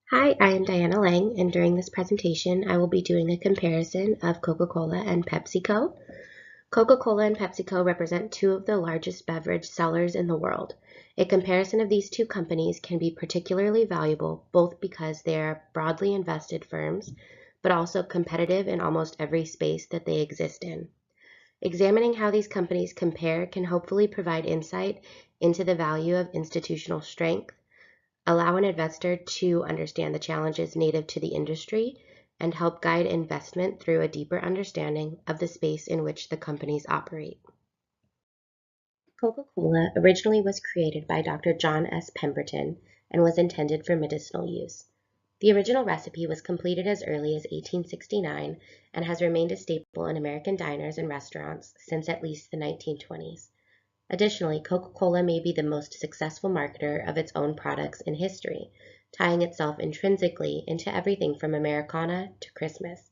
Hi, I am Diana Lang, and during this presentation, I will be doing a comparison of Coca-Cola and PepsiCo. Coca-Cola and PepsiCo represent two of the largest beverage sellers in the world. A comparison of these two companies can be particularly valuable both because they are broadly invested firms, but also competitive in almost every space that they exist in. Examining how these companies compare can hopefully provide insight into the value of institutional strength, allow an investor to understand the challenges native to the industry, and help guide investment through a deeper understanding of the space in which the companies operate. Coca-Cola originally was created by Dr. John S. Pemberton and was intended for medicinal use. The original recipe was completed as early as 1869 and has remained a staple in American diners and restaurants since at least the 1920s. Additionally, Coca-Cola may be the most successful marketer of its own products in history, tying itself intrinsically into everything from Americana to Christmas.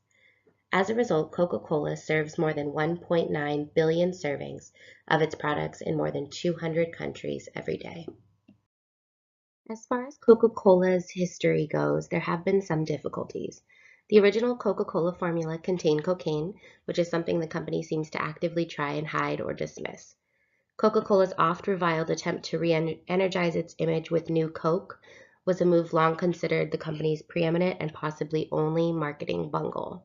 As a result, Coca-Cola serves more than 1.9 billion servings of its products in more than 200 countries every day. As far as Coca-Cola's history goes, there have been some difficulties. The original Coca-Cola formula contained cocaine, which is something the company seems to actively try and hide or dismiss. Coca-Cola's oft-reviled attempt to re-energize its image with New Coke was a move long considered the company's preeminent and possibly only marketing bungle.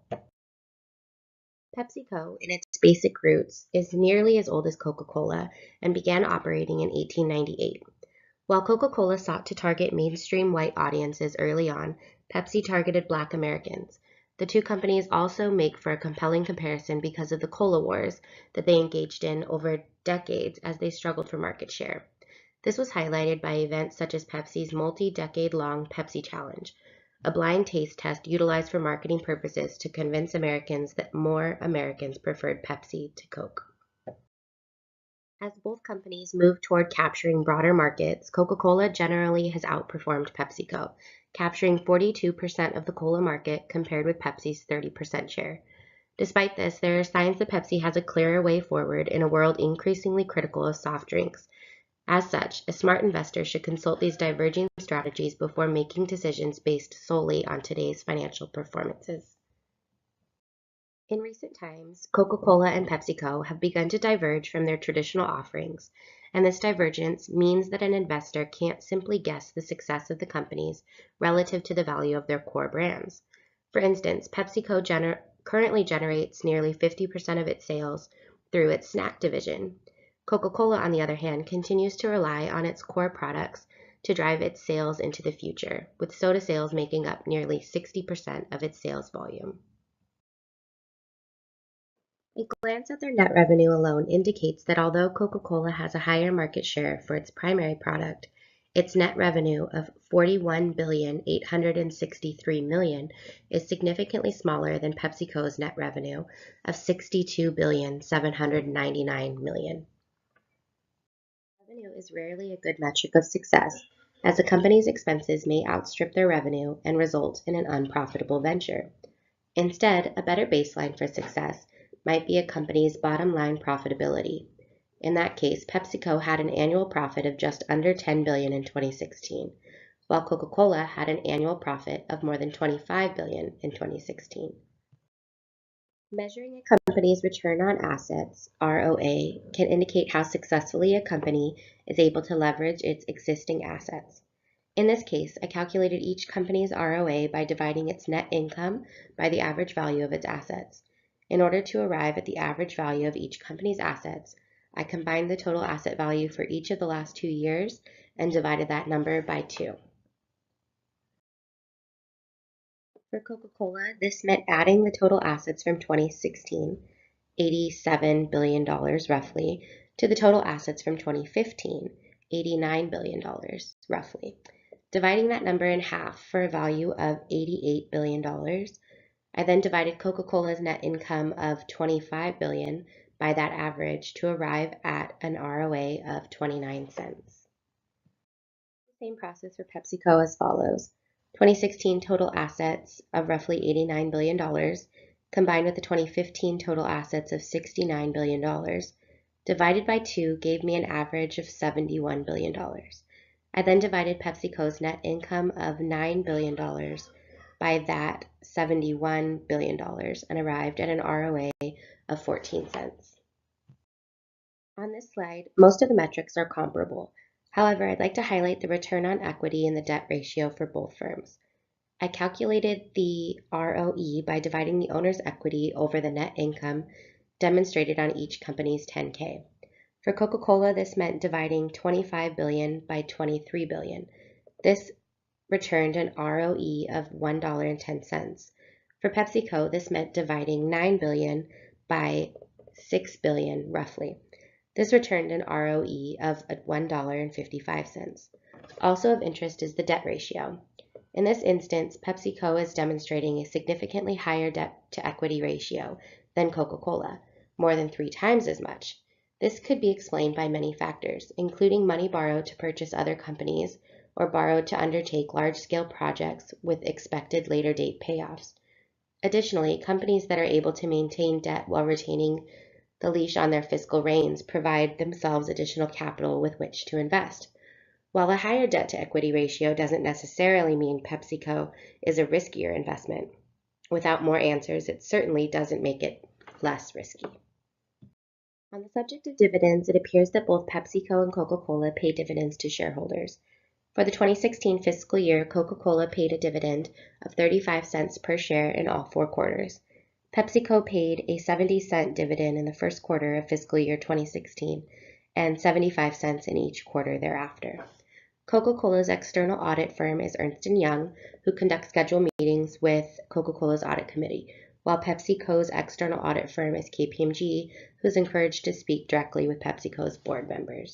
PepsiCo, in its basic roots, is nearly as old as Coca-Cola and began operating in 1898. While Coca-Cola sought to target mainstream white audiences early on, Pepsi targeted Black Americans. The two companies also make for a compelling comparison because of the cola wars that they engaged in over decades as they struggled for market share. This was highlighted by events such as Pepsi's multi-decade-long Pepsi Challenge, a blind taste test utilized for marketing purposes to convince Americans that more Americans preferred Pepsi to Coke. As both companies move toward capturing broader markets, Coca-Cola generally has outperformed PepsiCo, capturing 42% of the cola market compared with Pepsi's 30% share. Despite this, there are signs that Pepsi has a clearer way forward in a world increasingly critical of soft drinks. As such, a smart investor should consult these diverging strategies before making decisions based solely on today's financial performances. In recent times, Coca-Cola and PepsiCo have begun to diverge from their traditional offerings, and this divergence means that an investor can't simply guess the success of the companies relative to the value of their core brands. For instance, PepsiCo currently generates nearly 50% of its sales through its snack division. Coca-Cola, on the other hand, continues to rely on its core products to drive its sales into the future, with soda sales making up nearly 60% of its sales volume. A glance at their net revenue alone indicates that although Coca-Cola has a higher market share for its primary product, its net revenue of $41,863 million is significantly smaller than PepsiCo's net revenue of $62,799 million. Revenue is rarely a good metric of success, as the company's expenses may outstrip their revenue and result in an unprofitable venture. Instead, a better baseline for success might be a company's bottom line profitability. In that case, PepsiCo had an annual profit of just under $10 billion in 2016, while Coca-Cola had an annual profit of more than $25 billion in 2016. Measuring a company's return on assets, ROA, can indicate how successfully a company is able to leverage its existing assets. In this case, I calculated each company's ROA by dividing its net income by the average value of its assets. In order to arrive at the average value of each company's assets, I combined the total asset value for each of the last 2 years and divided that number by 2. For Coca-Cola, this meant adding the total assets from 2016, $87 billion roughly, to the total assets from 2015, $89 billion roughly. Dividing that number in half for a value of $88 billion, I then divided Coca-Cola's net income of $25 billion by that average to arrive at an ROA of 29 cents. The same process for PepsiCo as follows. 2016 total assets of roughly $89 billion combined with the 2015 total assets of $69 billion divided by 2 gave me an average of $71 billion. I then divided PepsiCo's net income of $9 billion by that $71 billion and arrived at an ROA of 14 cents. On this slide, most of the metrics are comparable. However, I'd like to highlight the return on equity and the debt ratio for both firms. I calculated the ROE by dividing the owner's equity over the net income demonstrated on each company's 10K. For Coca-Cola, this meant dividing $25 billion by $23 billion. This returned an ROE of $1.10. For PepsiCo, this meant dividing $9 billion by $6 billion, roughly. This returned an ROE of $1.55. Also of interest is the debt ratio. In this instance, PepsiCo is demonstrating a significantly higher debt-to-equity ratio than Coca-Cola, more than 3 times as much. This could be explained by many factors, including money borrowed to purchase other companies or borrowed to undertake large-scale projects with expected later-date payoffs. Additionally, companies that are able to maintain debt while retaining the leash on their fiscal reins provide themselves additional capital with which to invest. While a higher debt-to-equity ratio doesn't necessarily mean PepsiCo is a riskier investment, without more answers, it certainly doesn't make it less risky. On the subject of dividends, it appears that both PepsiCo and Coca-Cola pay dividends to shareholders. For the 2016 fiscal year, Coca-Cola paid a dividend of 35 cents per share in all 4 quarters. PepsiCo paid a 70-cent dividend in the first quarter of fiscal year 2016 and 75 cents in each quarter thereafter. Coca-Cola's external audit firm is Ernst & Young, who conducts scheduled meetings with Coca-Cola's audit committee, while PepsiCo's external audit firm is KPMG, who is encouraged to speak directly with PepsiCo's board members.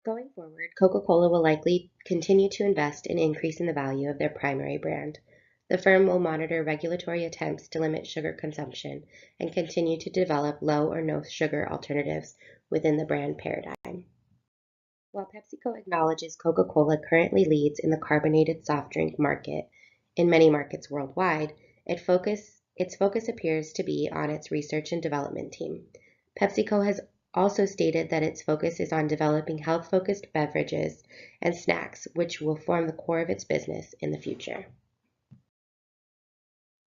Going forward, Coca-Cola will likely continue to invest in increasing the value of their primary brand. The firm will monitor regulatory attempts to limit sugar consumption and continue to develop low or no sugar alternatives within the brand paradigm. While PepsiCo acknowledges Coca-Cola currently leads in the carbonated soft drink market in many markets worldwide, its focus appears to be on its research and development team. PepsiCo has also stated that its focus is on developing health-focused beverages and snacks, which will form the core of its business in the future.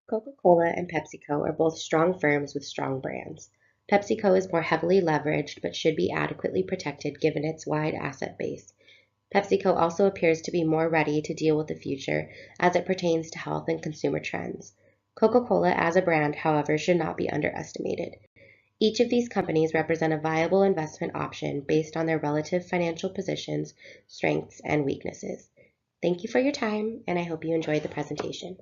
Coca-Cola and PepsiCo are both strong firms with strong brands. PepsiCo is more heavily leveraged but should be adequately protected given its wide asset base. PepsiCo also appears to be more ready to deal with the future as it pertains to health and consumer trends. Coca-Cola as a brand, however, should not be underestimated. Each of these companies represent a viable investment option based on their relative financial positions, strengths, and weaknesses. Thank you for your time, and I hope you enjoyed the presentation.